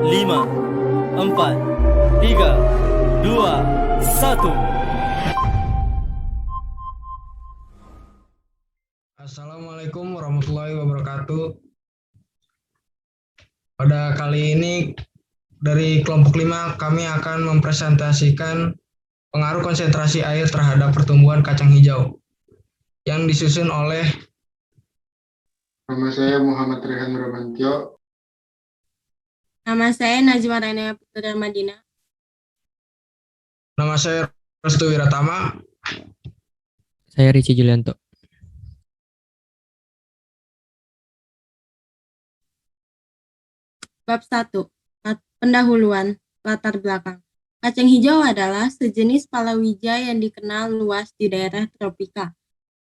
5, 4, 3, 2, 1. Assalamualaikum warahmatullahi wabarakatuh. Pada kali ini dari kelompok 5 kami akan mempresentasikan pengaruh konsentrasi air terhadap pertumbuhan kacang hijau yang disusun oleh Nama saya Muhammad Rehan Bramantyo. Nama saya Najwa Rania Putra Madina. nama saya Restu Wiratama. Saya Rici Julianto. Bab 1. Pendahuluan, latar belakang. Kacang hijau adalah sejenis palawija yang dikenal luas di daerah tropika.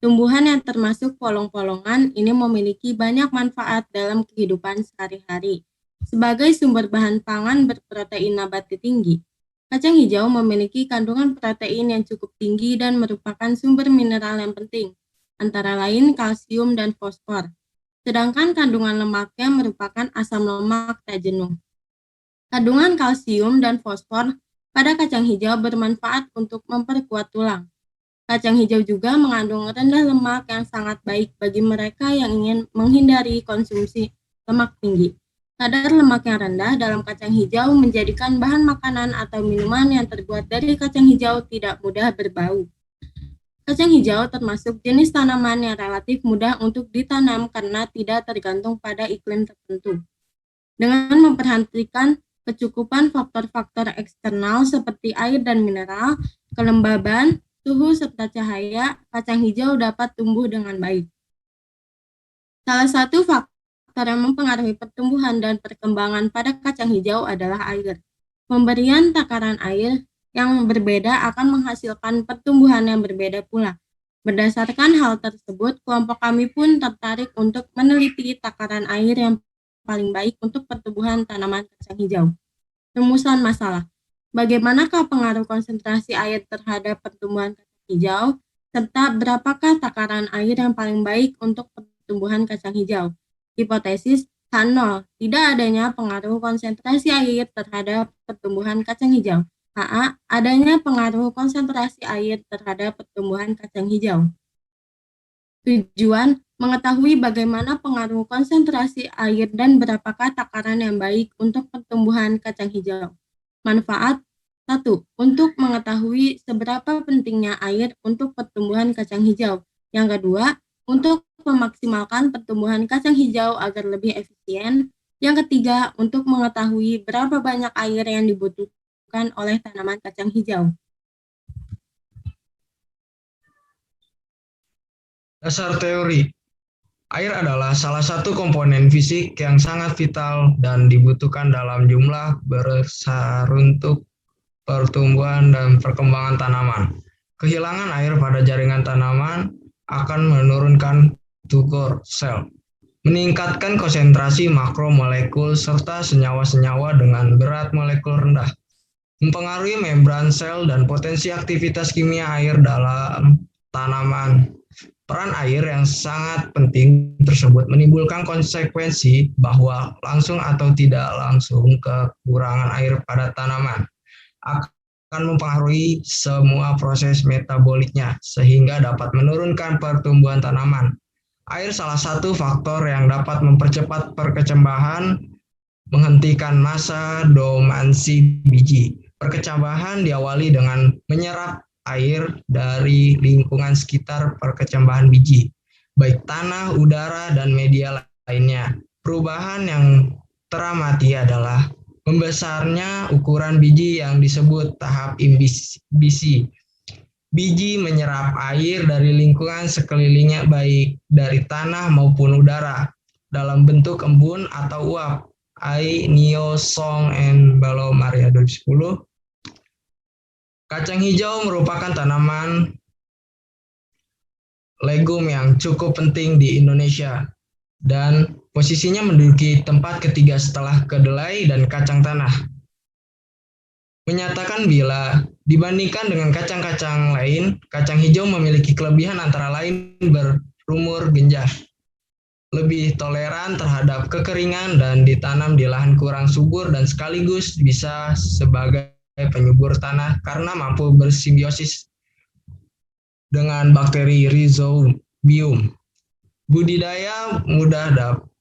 Tumbuhan yang termasuk polong-polongan ini memiliki banyak manfaat dalam kehidupan sehari-hari. Sebagai sumber bahan pangan berprotein nabati tinggi, kacang hijau memiliki kandungan protein yang cukup tinggi dan merupakan sumber mineral yang penting, antara lain kalsium dan fosfor. Sedangkan kandungan lemaknya merupakan asam lemak tak jenuh. Kandungan kalsium dan fosfor pada kacang hijau bermanfaat untuk memperkuat tulang. Kacang hijau juga mengandung rendah lemak yang sangat baik bagi mereka yang ingin menghindari konsumsi lemak tinggi. Kadar lemak yang rendah dalam kacang hijau menjadikan bahan makanan atau minuman yang terbuat dari kacang hijau tidak mudah berbau. Kacang hijau termasuk jenis tanaman yang relatif mudah untuk ditanam karena tidak tergantung pada iklim tertentu. Dengan memperhatikan kecukupan faktor-faktor eksternal seperti air dan mineral, kelembaban, suhu, serta cahaya, kacang hijau dapat tumbuh dengan baik. Salah satu faktor yang mempengaruhi pertumbuhan dan perkembangan pada kacang hijau adalah air. Pemberian takaran air yang berbeda akan menghasilkan pertumbuhan yang berbeda pula. Berdasarkan hal tersebut, kelompok kami pun tertarik untuk meneliti takaran air yang paling baik untuk pertumbuhan tanaman kacang hijau. Rumusan masalah. Bagaimanakah pengaruh konsentrasi air terhadap pertumbuhan kacang hijau, serta berapakah takaran air yang paling baik untuk pertumbuhan kacang hijau? Hipotesis H0, tidak adanya pengaruh konsentrasi air terhadap pertumbuhan kacang hijau. HA, adanya pengaruh konsentrasi air terhadap pertumbuhan kacang hijau. Tujuan, mengetahui bagaimana pengaruh konsentrasi air dan berapakah takaran yang baik untuk pertumbuhan kacang hijau. Manfaat 1. Untuk mengetahui seberapa pentingnya air untuk pertumbuhan kacang hijau. Yang kedua, untuk memaksimalkan pertumbuhan kacang hijau agar lebih efisien. Yang ketiga, untuk mengetahui berapa banyak air yang dibutuhkan oleh tanaman kacang hijau. Dasar teori. Air adalah salah satu komponen fisik yang sangat vital dan dibutuhkan dalam jumlah besar untuk pertumbuhan dan perkembangan tanaman. Kehilangan air pada jaringan tanaman akan menurunkan turgor sel, meningkatkan konsentrasi makromolekul serta senyawa-senyawa dengan berat molekul rendah, mempengaruhi membran sel dan potensi aktivitas kimia air dalam tanaman. Peran air yang sangat penting tersebut menimbulkan konsekuensi bahwa langsung atau tidak langsung kekurangan air pada tanaman akan mempengaruhi semua proses metaboliknya sehingga dapat menurunkan pertumbuhan tanaman. Air salah satu faktor yang dapat mempercepat perkecambahan, menghentikan masa dormansi biji. Perkecambahan diawali dengan menyerap air dari lingkungan sekitar perkecambahan biji, baik tanah, udara, dan media lainnya. Perubahan yang teramati adalah membesarnya ukuran biji yang disebut tahap imbisi. Biji menyerap air dari lingkungan sekelilingnya baik dari tanah maupun udara dalam bentuk embun atau uap. Ai Nio Song and Balo Maria 2010. Kacang hijau merupakan tanaman legum yang cukup penting di Indonesia dan posisinya menduduki tempat ketiga setelah kedelai dan kacang tanah. Menyatakan bila dibandingkan dengan kacang-kacang lain, kacang hijau memiliki kelebihan antara lain berumur genjah, lebih toleran terhadap kekeringan dan ditanam di lahan kurang subur dan sekaligus bisa sebagai penyubur tanah karena mampu bersimbiosis dengan bakteri rhizobium. Budidaya mudah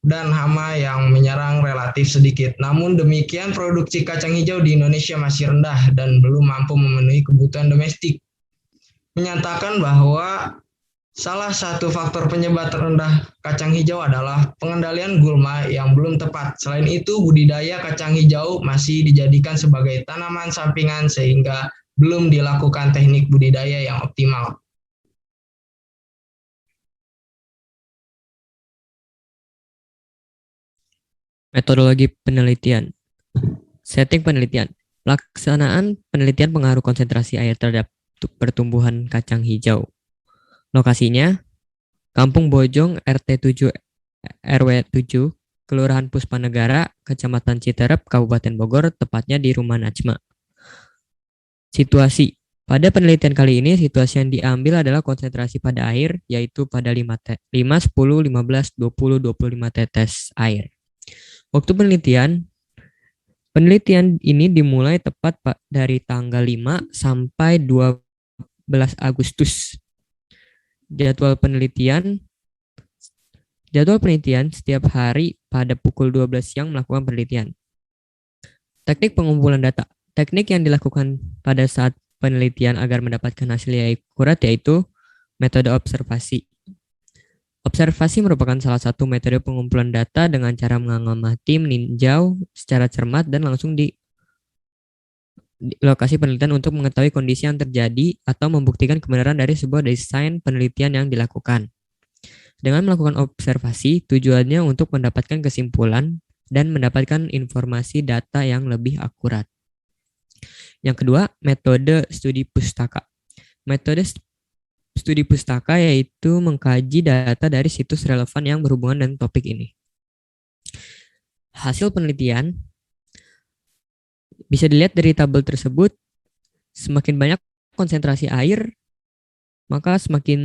dan hama yang menyerang relatif sedikit. Namun demikian produksi kacang hijau di Indonesia masih rendah dan belum mampu memenuhi kebutuhan domestik. Menyatakan bahwa salah satu faktor penyebab rendah kacang hijau adalah pengendalian gulma yang belum tepat. Selain itu, budidaya kacang hijau masih dijadikan sebagai tanaman sampingan sehingga belum dilakukan teknik budidaya yang optimal. Metodologi penelitian. Setting penelitian. Pelaksanaan penelitian pengaruh konsentrasi air terhadap pertumbuhan kacang hijau. Lokasinya, Kampung Bojong RT 7 RW 7, Kelurahan Puspanegara, Kecamatan Citerep, Kabupaten Bogor, tepatnya di Rumah Najma. Situasi. Pada penelitian kali ini, situasi yang diambil adalah konsentrasi pada air, yaitu pada 5, 10, 15, 20, 25 tetes air. Waktu penelitian ini dimulai tepat dari tanggal 5 sampai 12 Agustus. Jadwal penelitian setiap hari pada pukul 12 siang melakukan penelitian. Teknik pengumpulan data. Teknik yang dilakukan pada saat penelitian agar mendapatkan hasil yang akurat yaitu metode observasi. Observasi merupakan salah satu metode pengumpulan data dengan cara mengamati, meninjau secara cermat dan langsung di lokasi penelitian untuk mengetahui kondisi yang terjadi atau membuktikan kebenaran dari sebuah desain penelitian yang dilakukan. Dengan melakukan observasi, tujuannya untuk mendapatkan kesimpulan dan mendapatkan informasi data yang lebih akurat. Yang kedua, metode studi pustaka. Metode studi pustaka yaitu mengkaji data dari situs relevan yang berhubungan dengan topik ini. Hasil penelitian bisa dilihat dari tabel tersebut. Semakin banyak konsentrasi air, maka semakin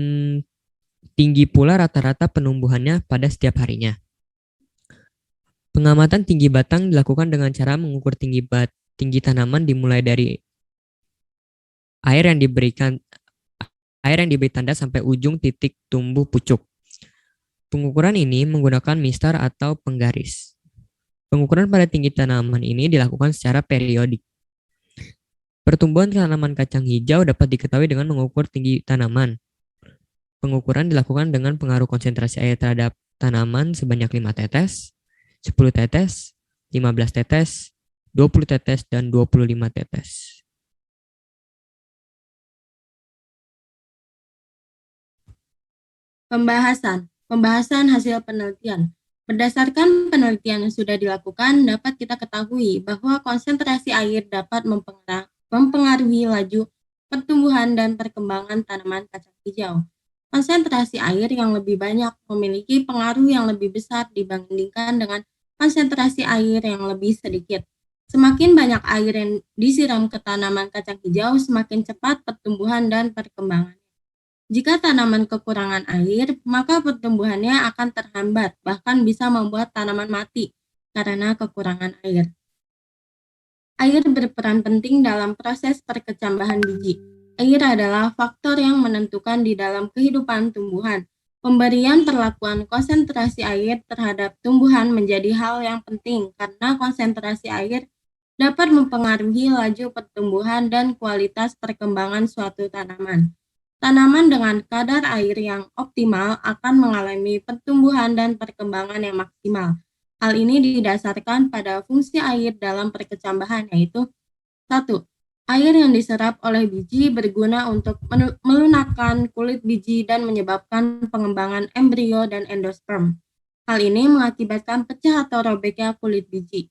tinggi pula rata-rata penumbuhannya pada setiap harinya. Pengamatan tinggi batang dilakukan dengan cara mengukur tinggi tanaman dimulai dari air yang diberi tanda sampai ujung titik tumbuh pucuk. Pengukuran ini menggunakan mistar atau penggaris. Pengukuran pada tinggi tanaman ini dilakukan secara periodik. Pertumbuhan tanaman kacang hijau dapat diketahui dengan mengukur tinggi tanaman. Pengukuran dilakukan dengan pengaruh konsentrasi air terhadap tanaman sebanyak 5 tetes, 10 tetes, 15 tetes, 20 tetes, dan 25 tetes. Pembahasan hasil penelitian. Berdasarkan penelitian yang sudah dilakukan, dapat kita ketahui bahwa konsentrasi air dapat mempengaruhi laju pertumbuhan dan perkembangan tanaman kacang hijau. Konsentrasi air yang lebih banyak memiliki pengaruh yang lebih besar dibandingkan dengan konsentrasi air yang lebih sedikit. Semakin banyak air yang disiram ke tanaman kacang hijau, semakin cepat pertumbuhan dan perkembangan. Jika tanaman kekurangan air, maka pertumbuhannya akan terhambat, bahkan bisa membuat tanaman mati karena kekurangan air. Air berperan penting dalam proses perkecambahan biji. Air adalah faktor yang menentukan di dalam kehidupan tumbuhan. Pemberian perlakuan konsentrasi air terhadap tumbuhan menjadi hal yang penting karena konsentrasi air dapat mempengaruhi laju pertumbuhan dan kualitas perkembangan suatu tanaman. Tanaman dengan kadar air yang optimal akan mengalami pertumbuhan dan perkembangan yang maksimal. Hal ini didasarkan pada fungsi air dalam perkecambahan, yaitu 1. Air yang diserap oleh biji berguna untuk melunakkan kulit biji dan menyebabkan pengembangan embrio dan endosperm. Hal ini mengakibatkan pecah atau robeknya kulit biji.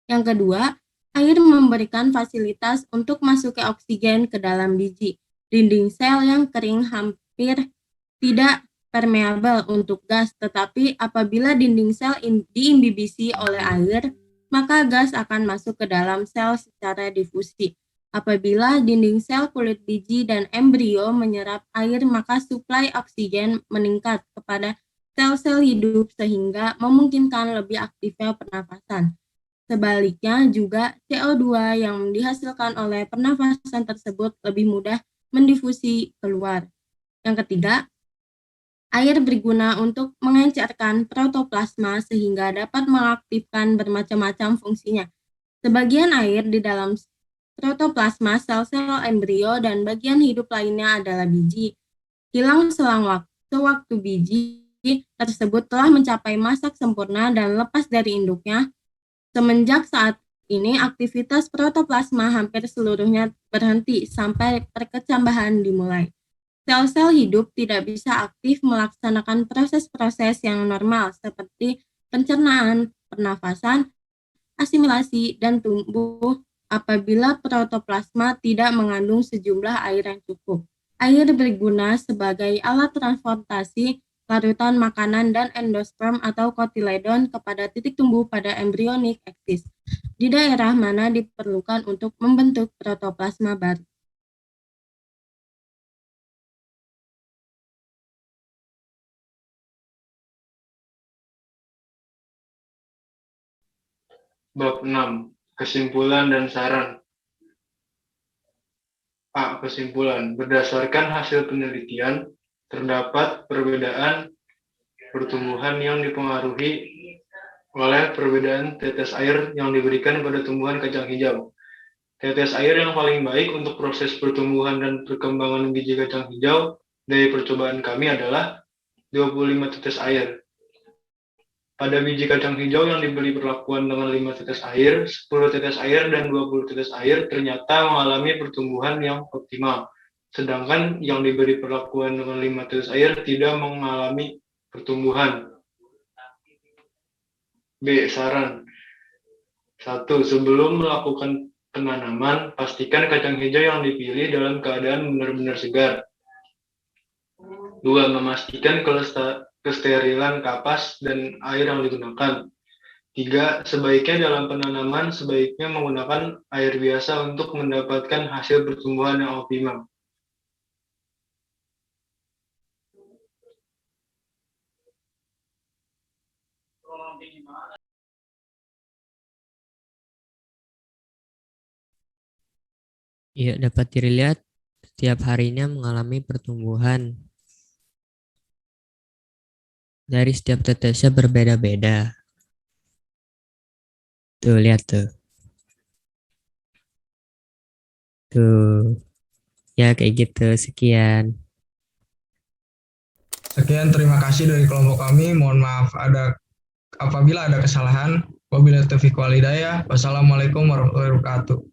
Yang kedua, air memberikan fasilitas untuk masuknya oksigen ke dalam biji. Dinding sel yang kering hampir tidak permeabel untuk gas, tetapi apabila dinding sel diimbibisi oleh air, maka gas akan masuk ke dalam sel secara difusi. Apabila dinding sel kulit biji dan embrio menyerap air, maka suplai oksigen meningkat kepada sel-sel hidup sehingga memungkinkan lebih aktifnya pernafasan. Sebaliknya juga CO2 yang dihasilkan oleh pernafasan tersebut lebih mudah mendifusi keluar. Yang ketiga, air berguna untuk mengencerkan protoplasma sehingga dapat mengaktifkan bermacam-macam fungsinya. Sebagian air di dalam protoplasma, sel-sel embrio, dan bagian hidup lainnya adalah biji. Hilang selang waktu biji tersebut telah mencapai masa sempurna dan lepas dari induknya. Semenjak saat ini, aktivitas protoplasma hampir seluruhnya berhenti sampai perkecambahan dimulai. Sel-sel hidup tidak bisa aktif melaksanakan proses-proses yang normal seperti pencernaan, pernafasan, asimilasi, dan tumbuh apabila protoplasma tidak mengandung sejumlah air yang cukup. Air berguna sebagai alat transportasi larutan makanan dan endosperm atau kotiledon kepada titik tumbuh pada embryonic axis di daerah mana diperlukan untuk membentuk protoplasma baru. Bab 6. Kesimpulan dan saran. A. Kesimpulan. Berdasarkan hasil penelitian, terdapat perbedaan pertumbuhan yang dipengaruhi oleh perbedaan tetes air yang diberikan pada tumbuhan kacang hijau. Tetes air yang paling baik untuk proses pertumbuhan dan perkembangan biji kacang hijau dari percobaan kami adalah 25 tetes air. Pada biji kacang hijau yang diberi perlakuan dengan 5 tetes air, 10 tetes air, dan 20 tetes air ternyata mengalami pertumbuhan yang optimal. Sedangkan yang diberi perlakuan dengan 5 tetes air tidak mengalami pertumbuhan. B. Saran. 1. Sebelum melakukan penanaman, pastikan kacang hijau yang dipilih dalam keadaan benar-benar segar. 2. Memastikan kesterilan kapas dan air yang digunakan. 3. Sebaiknya dalam penanaman sebaiknya menggunakan air biasa untuk mendapatkan hasil pertumbuhan yang optimal. Ya, dapat dilihat setiap harinya mengalami pertumbuhan. Dari setiap tetesnya berbeda-beda. Tuh, lihat tuh. Tuh. Ya, kayak gitu. Sekian. Sekian, terima kasih dari kelompok kami. Mohon maaf apabila ada kesalahan. Wabillahi taufiq wal hidayah. Wassalamualaikum warahmatullahi wabarakatuh.